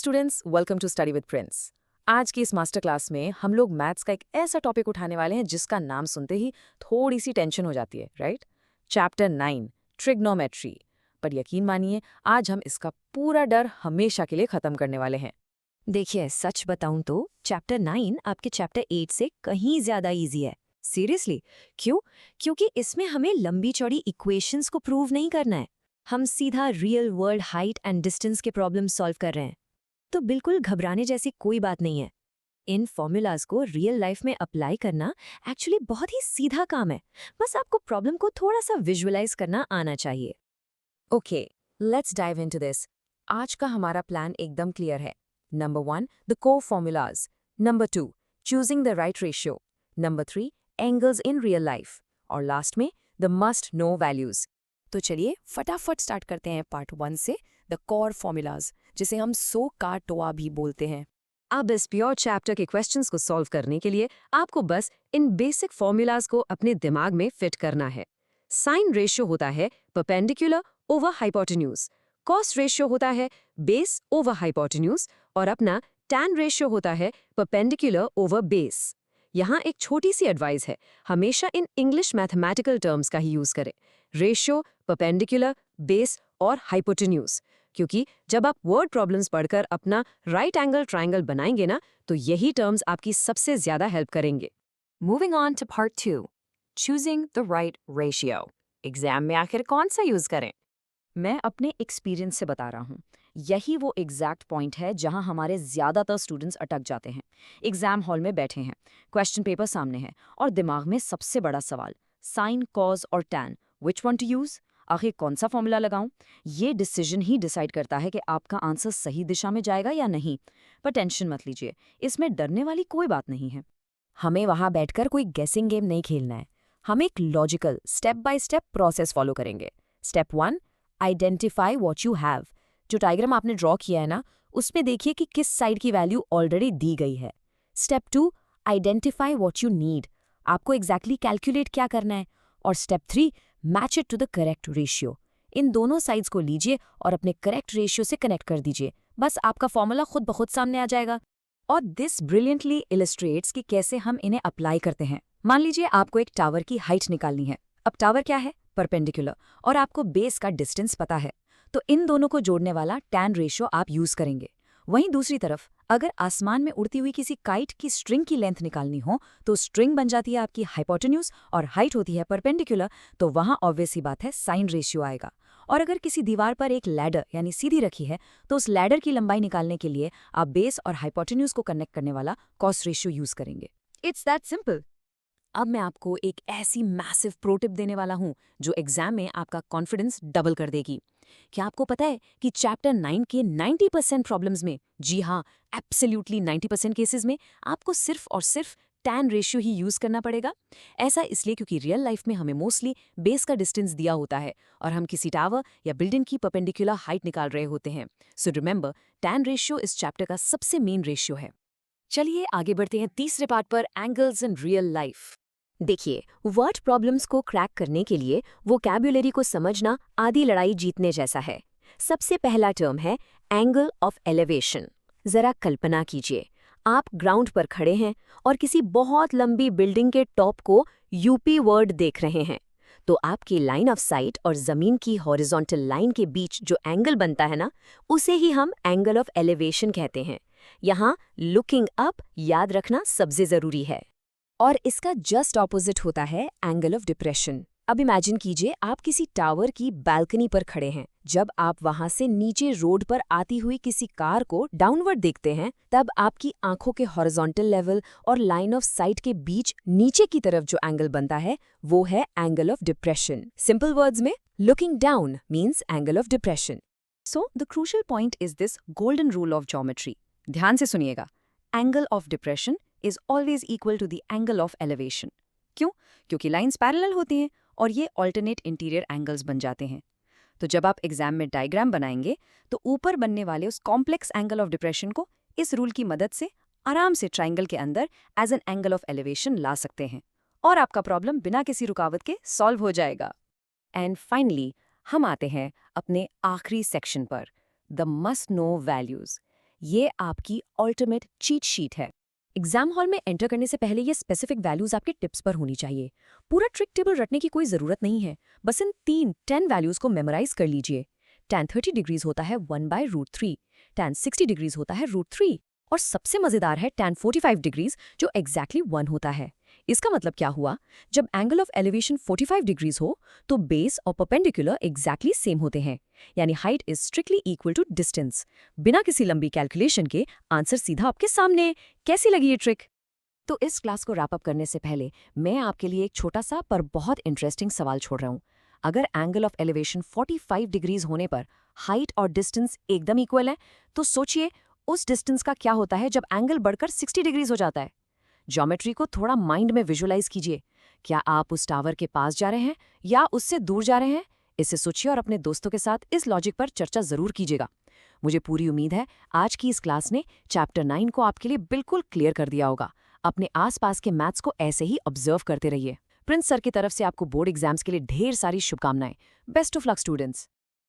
Students, welcome to study with Prince. आज की इस मास्टर क्लास में हम लोग मैथ्स का एक ऐसा टॉपिक उठाने वाले हैं जिसका नाम सुनते ही थोड़ी सी टेंशन हो जाती है, राइट? Chapter 9 trigonometry. पर यकीन मानिए, आज हम इसका पूरा डर हमेशा के लिए खत्म करने वाले हैं। देखिए, सच बताऊं तो चैप्टर 9 आपके चैप्टर 8 से कहीं ज्यादा इजी है। सीरियसली। क्यों? क्योंकि इसमें हमें लंबी चौड़ी इक्वेशंस को प्रूव नहीं करना है। हम सीधा real world height and distance के प्रॉब्लम सॉल्व कर रहे हैं। तो बिल्कुल घबराने जैसी कोई बात नहीं है। इन फॉर्मूलाज को रियल लाइफ में अप्लाई करना एक्चुअली बहुत ही सीधा काम है। बस आपको प्रॉब्लम को थोड़ा सा विजुअलाइज करना आना चाहिए। Okay, let's dive into this. आज का हमारा प्लान एकदम क्लियर है। Number 1, the core formulas. Number 2, choosing the right ratio. Number 3, angles in real life. और लास्ट में, द मस्ट नो वैल्यूज। तो चलिए फटाफट स्टार्ट करते हैं पार्ट 1 से, द कोर फॉर्मूलाज, जिसे हम सो का टोआ भी बोलते हैं। अब इस प्योर चैप्टर के क्वेश्चंस को सॉल्व करने के लिए आपको बस इन बेसिक फॉर्मूलाज को अपने दिमाग में फिट करना है। साइन रेशियो होता है perpendicular over hypotenuse, cos ratio होता है बेस ओवर हाइपोटेन्यूज, और अपना टैन रेशियो होता है परपेंडिकुलर ओवर बेस। यहाँ एक छोटी सी एडवाइस है, हमेशा इन इंग्लिश मैथमेटिकल टर्म्स का ही यूज करें, रेशियो, परपेंडिकुलर, बेस और हाइपोटेन्यूज, क्योंकि जब आप वर्ड प्रॉब्लम्स पढ़कर अपना राइट एंगल ट्रायंगल बनाएंगे ना, तो यही टर्म्स आपकी सबसे ज्यादा हेल्प करेंगे। Moving on to part 2, choosing the right ratio. Exam में आखिर कौन सा यूज करें? मैं अपने एक्सपीरियंस से बता रहा हूँ। यही वो एग्जैक्ट पॉइंट है जहाँ हमारे ज़्यादातर स्टूडेंट्स अटक जाते हैं। एग्जाम हॉल में बैठे हैं, क्वेश्चन पेपर सामने है, और दिमाग में सबसे बड़ा सवाल, साइन, कॉज और tan, which one two use? आखिर कौन सा फॉर्मूला लगाऊं? ये डिसीजन ही डिसाइड करता है कि आपका आंसर सही दिशा में जाएगा या नहीं। पर टेंशन मत लीजिए, इसमें डरने वाली कोई बात नहीं है। हमें वहाँ बैठकर कोई गेसिंग गेम नहीं खेलना है। हम एक logical step by step process follow करेंगे। Step 1, identify what you have. जो डायग्राम आपने ड्रॉ किया है ना, उसमें देखिए कि किस साइड की वैल्यू ऑलरेडी दी गई है। Step 2, identify what you need. आपको एग्जैक्टली कैलकुलेट क्या करना है। और step 3, match it to the correct ratio. इन दोनों साइड्स को लीजिए और अपने करेक्ट रेशियो से कनेक्ट कर दीजिए। बस आपका फॉर्मूला खुद ब खुद सामने आ जाएगा। और दिस ब्रिलियंटली इलस्ट्रेट्स कि कैसे हम इन्हें अप्लाई करते हैं। मान लीजिए आपको एक टावर की हाइट निकालनी है। अब टावर क्या है? परपेंडिकुलर। और आपको बेस का डिस्टेंस पता है, तो इन दोनों को जोड़ने वाला टैन रेशियो आप यूज करेंगे। वहीं दूसरी तरफ, अगर आसमान में उड़ती हुई किसी काइट की स्ट्रिंग की लेंथ निकालनी हो, तो स्ट्रिंग बन जाती है आपकी हाइपोटेन्यूज और हाइट होती है परपेंडिकुलर, तो वहां ऑब्वियस ही बात है साइन रेशियो आएगा। और अगर किसी दीवार पर एक लैडर यानी सीधी रखी है, तो उस लैडर की लंबाई निकालने के लिए आप बेस और हाइपोटेन्यूज को कनेक्ट करने वाला कॉस रेशियो यूज करेंगे। It's that simple. अब मैं आपको एक ऐसी मैसिव प्रो टिप देने वाला हूं जो एग्जाम में आपका कॉन्फिडेंस डबल कर देगी। क्या आपको पता है कि चैप्टर 9 के 90% प्रॉब्लम्स में, जी हाँ, एब्सोल्युटली 90% केसेस में, आपको सिर्फ और सिर्फ टैन रेशियो ही यूज करना पड़ेगा? ऐसा इसलिए क्योंकि रियल लाइफ में हमें मोस्टली बेस का डिस्टेंस दिया होता है और हम किसी टावर या बिल्डिंग की परपेंडिकुलर हाइट निकाल रहे होते हैं। सो रिमेंबर, टैन रेशियो इस चैप्टर का सबसे मेन रेशियो है। चलिए आगे बढ़ते हैं तीसरे पार्ट पर, एंगल्स इन रियल लाइफ। देखिए, वर्ड प्रॉब्लम्स को क्रैक करने के लिए वोकैब्युलरी को समझना आधी लड़ाई जीतने जैसा है। सबसे पहला टर्म है एंगल ऑफ एलिवेशन। जरा कल्पना कीजिए, आप ग्राउंड पर खड़े हैं और किसी बहुत लंबी बिल्डिंग के टॉप को यूपी वर्ड देख रहे हैं। तो आपकी लाइन ऑफ साइट और जमीन की हॉरिजॉन्टल लाइन के बीच जो एंगल बनता है ना, उसे ही हम एंगल ऑफ एलिवेशन कहते हैं। यहाँ लुकिंग अप याद रखना सबसे जरूरी है। और इसका जस्ट ऑपोजिट होता है एंगल ऑफ डिप्रेशन। अब इमेजिन कीजिए, आप किसी टावर की बालकनी पर खड़े हैं। जब आप वहां से नीचे रोड पर आती हुई किसी कार को डाउनवर्ड देखते हैं, तब आपकी आंखों के हॉरिजॉन्टल लेवल और लाइन ऑफ साइट के बीच नीचे की तरफ जो एंगल बनता है, वो है angle of depression. Simple words में, looking down means angle of depression. So the crucial point is this golden rule of geometry. ध्यान से सुनिएगा, angle of depression is always equal to the angle of elevation। क्यों? क्योंकि lines parallel होती हैं और ये ऑल्टरनेट इंटीरियर एंगल्स बन जाते हैं। तो जब आप एग्जाम में डायग्राम बनाएंगे, तो ऊपर बनने वाले उस कॉम्प्लेक्स एंगल ऑफ डिप्रेशन को इस रूल की मदद से आराम से ट्राइंगल के अंदर as an angle of elevation ला सकते हैं और आपका प्रॉब्लम बिना किसी रुकावट के सॉल्व हो जाएगा। एंड फाइनली हम आते हैं अपने आखिरी सेक्शन पर, द मस्ट नो वैल्यूज। ये आपकी अल्टीमेट चीट शीट है। एग्जाम हॉल में एंटर करने से पहले ये स्पेसिफिक वैल्यूज आपके टिप्स पर होनी चाहिए। पूरा ट्रिक टेबल रटने की कोई जरूरत नहीं है, बस इन 10 वैल्यूज को मेमोराइज कर लीजिए। tan 30 डिग्रीज होता है 1/√3, tan 60 डिग्रीज होता है √3 और सबसे मजेदार है tan 45 डिग्रीज जो एग्जैक्टली 1 होता है। इसका मतलब क्या हुआ? जब एंगल ऑफ एलिवेशन 45 डिग्रीज हो तो बेस और परपेंडिकुलर एग्जैक्टली सेम होते हैं, यानी height is strictly equal to distance. बिना किसी लंबी कैलकुलेशन के आंसर सीधा आपके सामने। कैसी लगी ये ट्रिक? तो इस क्लास को रैप अप करने से पहले मैं आपके लिए एक छोटा सा पर बहुत इंटरेस्टिंग सवाल छोड़ रहा हूँ। अगर एंगल ऑफ एलिवेशन 45 डिग्रीज होने पर हाइट और डिस्टेंस एकदम इक्वल है, तो सोचिए उस डिस्टेंस का क्या होता है जब एंगल बढ़कर 60 डिग्रीज हो जाता है। ज्योमेट्री को थोड़ा माइंड में विजुअलाइज कीजिए। क्या आप उस टावर के पास जा रहे हैं या उससे दूर जा रहे हैं? इसे सोचिए और अपने दोस्तों के साथ इस लॉजिक पर चर्चा जरूर कीजिएगा। मुझे पूरी उम्मीद है आज की इस क्लास ने चैप्टर 9 को आपके लिए बिल्कुल क्लियर कर दिया होगा। अपने आसपास के मैथ्स को ऐसे ही ऑब्जर्व करते रहिए। प्रिंस सर की तरफ से आपको बोर्ड एग्जाम्स के लिए ढेर सारी शुभकामनाएं। Best of luck students.